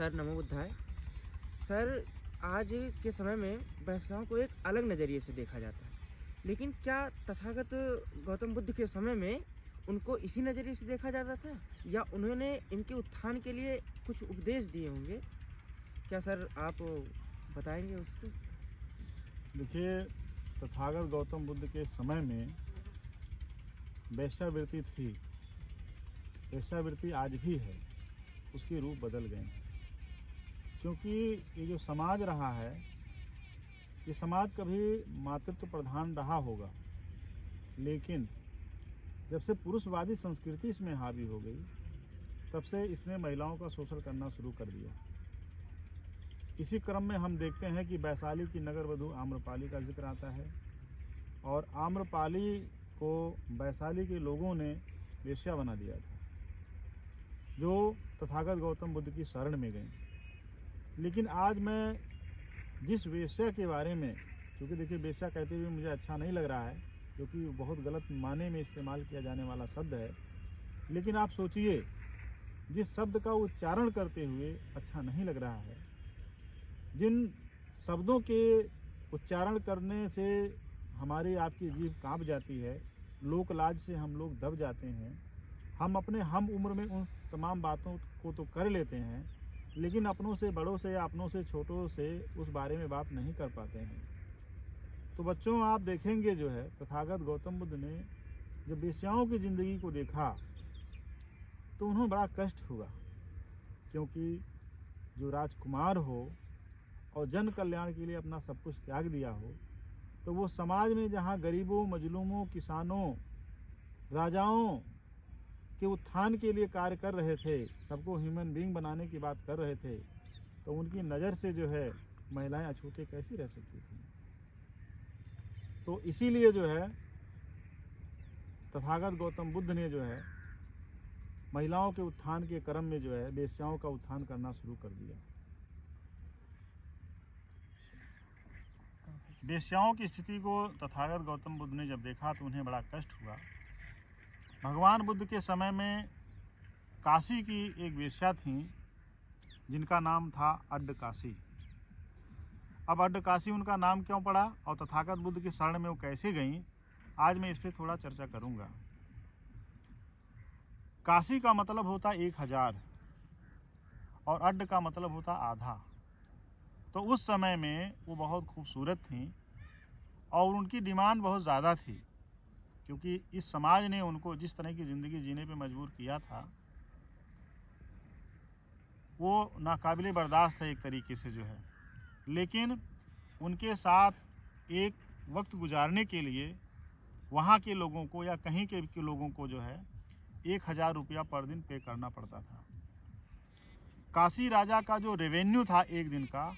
Sir नमो बुद्धाय। Sir, आज के समय में वैश्याओं को एक अलग नज़रिए से देखा जाता है, लेकिन क्या तथागत गौतम बुद्ध के समय में उनको इसी नज़रिए से देखा जाता था, या उन्होंने इनके उत्थान के लिए कुछ उपदेश दिए होंगे? क्या सर आप बताएंगे उसको? देखिए, तथागत गौतम बुद्ध के समय में वेश्यावृत्ति थी। वेश्यावृत्ति आज भी है, उसके रूप बदल गए हैं। क्योंकि ये जो समाज रहा है, ये समाज कभी मातृत्व प्रधान रहा होगा, लेकिन जब से पुरुषवादी संस्कृति इसमें हावी हो गई, तब से इसने महिलाओं का शोषण करना शुरू कर दिया। इसी क्रम में हम देखते हैं कि वैशाली की नगर वधू आम्रपाली का जिक्र आता है, और आम्रपाली को वैशाली के लोगों ने वेश्या बना दिया था, जो तथागत गौतम बुद्ध की शरण में गई। लेकिन आज मैं जिस वेश्या के बारे में, क्योंकि देखिए वेश्या कहते हुए मुझे अच्छा नहीं लग रहा है, क्योंकि बहुत गलत माने में इस्तेमाल किया जाने वाला शब्द है, लेकिन आप सोचिए, जिस शब्द का उच्चारण करते हुए अच्छा नहीं लग रहा है, जिन शब्दों के उच्चारण करने से हमारी आपकी जीभ कांप जाती है, लोक लाज से हम लोग दब जाते हैं, हम अपने हम उम्र में उन तमाम बातों को तो कर लेते हैं, लेकिन अपनों से बड़ों से या अपनों से छोटों से उस बारे में बात नहीं कर पाते हैं। तो बच्चों, आप देखेंगे जो है तथागत गौतम बुद्ध ने जब वेश्याओं की ज़िंदगी को देखा तो उन्हें बड़ा कष्ट हुआ, क्योंकि जो राजकुमार हो और जन कल्याण के लिए अपना सब कुछ त्याग दिया हो, तो वो समाज में जहाँ गरीबों, मजलूमों, किसानों, राजाओं के उत्थान के लिए कार्य कर रहे थे, सबको ह्यूमन बीइंग बनाने की बात कर रहे थे, तो उनकी नज़र से जो है महिलाएं अछूते कैसी रह सकती थी। तो इसीलिए जो है तथागत गौतम बुद्ध ने जो है महिलाओं के उत्थान के क्रम में जो है वेश्याओं का उत्थान करना शुरू कर दिया। वेश्याओं की स्थिति को तथागत गौतम बुद्ध ने जब देखा तो उन्हें बड़ा कष्ट हुआ। भगवान बुद्ध के समय में काशी की एक वेश्या थी, जिनका नाम था अड्डकाशी। अब अड्डकाशी उनका नाम क्यों पड़ा और तथागत बुद्ध की शरण में वो कैसे गईं, आज मैं इस पर थोड़ा चर्चा करूंगा। काशी का मतलब होता 1000 और अड्ड का मतलब होता आधा। तो उस समय में वो बहुत खूबसूरत थी और उनकी डिमांड बहुत ज़्यादा थी, क्योंकि इस समाज ने उनको जिस तरह की ज़िंदगी जीने पे मजबूर किया था, वो नाकाबिले बर्दाश्त है एक तरीके से जो है। लेकिन उनके साथ एक वक्त गुजारने के लिए वहाँ के लोगों को या कहीं के लोगों को जो है 1000 रुपया पर दिन पे करना पड़ता था। काशी राजा का जो रेवेन्यू था एक दिन का,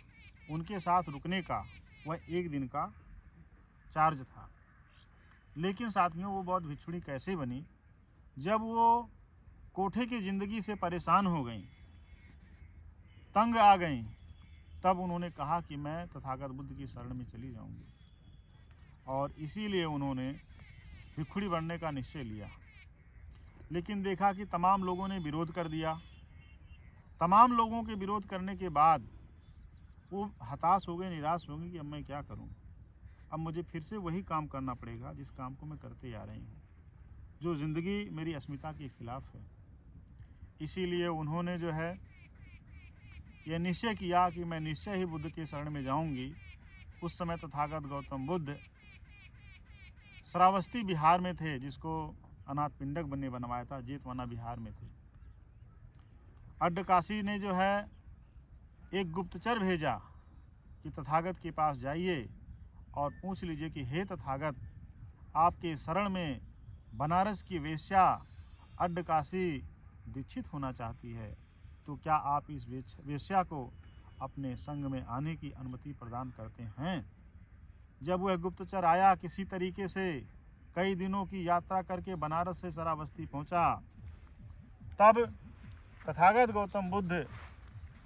उनके साथ रुकने का, वह एक दिन का चार्ज था। लेकिन साथियों, वो बहुत भिक्षुणी कैसे बनी, जब वो कोठे की ज़िंदगी से परेशान हो गईं, तंग आ गईं, तब उन्होंने कहा कि मैं तथागत बुद्ध की शरण में चली जाऊंगी, और इसीलिए उन्होंने भिक्षुणी बनने का निश्चय लिया। लेकिन देखा कि तमाम लोगों ने विरोध कर दिया। तमाम लोगों के विरोध करने के बाद वो हताश हो गए, निराश हो गए कि अब मैं क्या करूं, अब मुझे फिर से वही काम करना पड़ेगा जिस काम को मैं करते आ रही हूं, जो ज़िंदगी मेरी अस्मिता के खिलाफ है। इसीलिए उन्होंने जो है यह निश्चय किया कि मैं निश्चय ही बुद्ध के शरण में जाऊंगी। उस समय तथागत गौतम बुद्ध श्रावस्ती बिहार में थे, जिसको अनाथ पिंडक ने बनवाया था, जेतवना बिहार में थे। अड्डकाशी ने जो है एक गुप्तचर भेजा कि तथागत के पास जाइए और पूछ लीजिए कि हे तथागत, आपके शरण में बनारस की वेश्या अड्डकाशी दीक्षित होना चाहती है, तो क्या आप इस वेश्या को अपने संग में आने की अनुमति प्रदान करते हैं। जब वह गुप्तचर आया, किसी तरीके से कई दिनों की यात्रा करके बनारस से श्रावस्ती पहुंचा, तब तथागत गौतम बुद्ध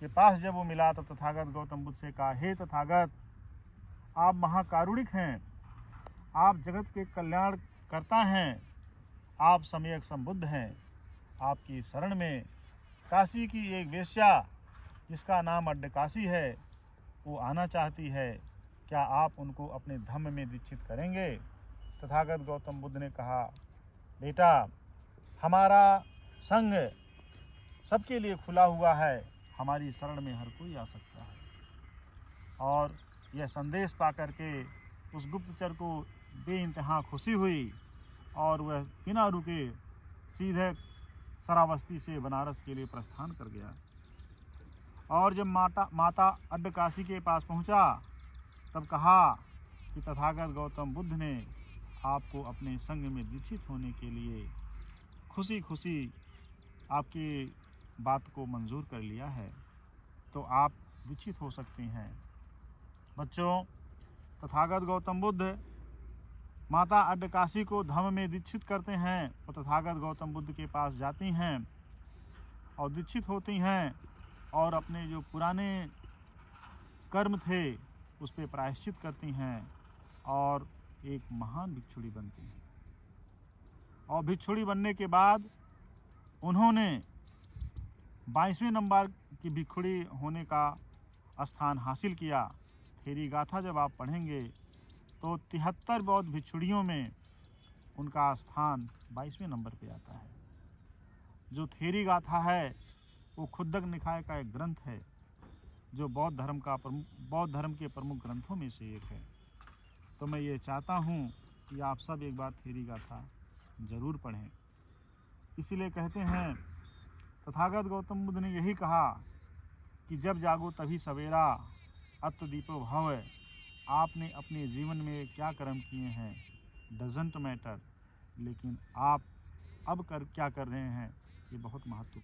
के पास जब वो मिला तो तथागत गौतम बुद्ध से कहा, हे तथागत, आप महाकारुणिक हैं, आप जगत के कल्याण करता हैं, आप सम्यक संबुद्ध हैं। आपकी शरण में काशी की एक वेश्या जिसका नाम अड्डकासी है वो आना चाहती है, क्या आप उनको अपने धम्म में दीक्षित करेंगे? तथागत गौतम बुद्ध ने कहा, बेटा, हमारा संघ सबके लिए खुला हुआ है, हमारी शरण में हर कोई आ सकता है। और यह संदेश पाकर के उस गुप्तचर को बेइंतहा खुशी हुई और वह बिना रुके सीधे श्रावस्ती से बनारस के लिए प्रस्थान कर गया। और जब माता अड्डकासी के पास पहुंचा तब कहा कि तथागत गौतम बुद्ध ने आपको अपने संग में दीक्षित होने के लिए खुशी खुशी आपकी बात को मंजूर कर लिया है, तो आप दीक्षित हो सकते हैं। बच्चों, तथागत गौतम बुद्ध माता अड्डकासी को धम्म में दीक्षित करते हैं और तथागत गौतम बुद्ध के पास जाती हैं और दीक्षित होती हैं और अपने जो पुराने कर्म थे उस पर प्रायश्चित करती हैं और एक महान भिक्षुणी बनती हैं। और भिक्षुणी बनने के बाद उन्होंने 22वें नंबर की भिक्षुणी होने का स्थान हासिल किया। थेरी गाथा जब आप पढ़ेंगे तो 73 बौद्ध भिक्षुणियों में उनका स्थान 22वें नंबर पे आता है। जो थेरी गाथा है वो खुद्दक निकाय का एक ग्रंथ है जो बौद्ध धर्म के प्रमुख ग्रंथों में से एक है। तो मैं ये चाहता हूँ कि आप सब एक बार थेरी गाथा जरूर पढ़ें। इसीलिए कहते हैं तथागत गौतम बुद्ध ने यही कहा कि जब जागो तभी सवेरा, अत्र दीपो भव। आपने अपने जीवन में क्या कर्म किए हैं डजेंट मैटर, लेकिन आप अब क्या कर रहे हैं ये बहुत महत्वपूर्ण।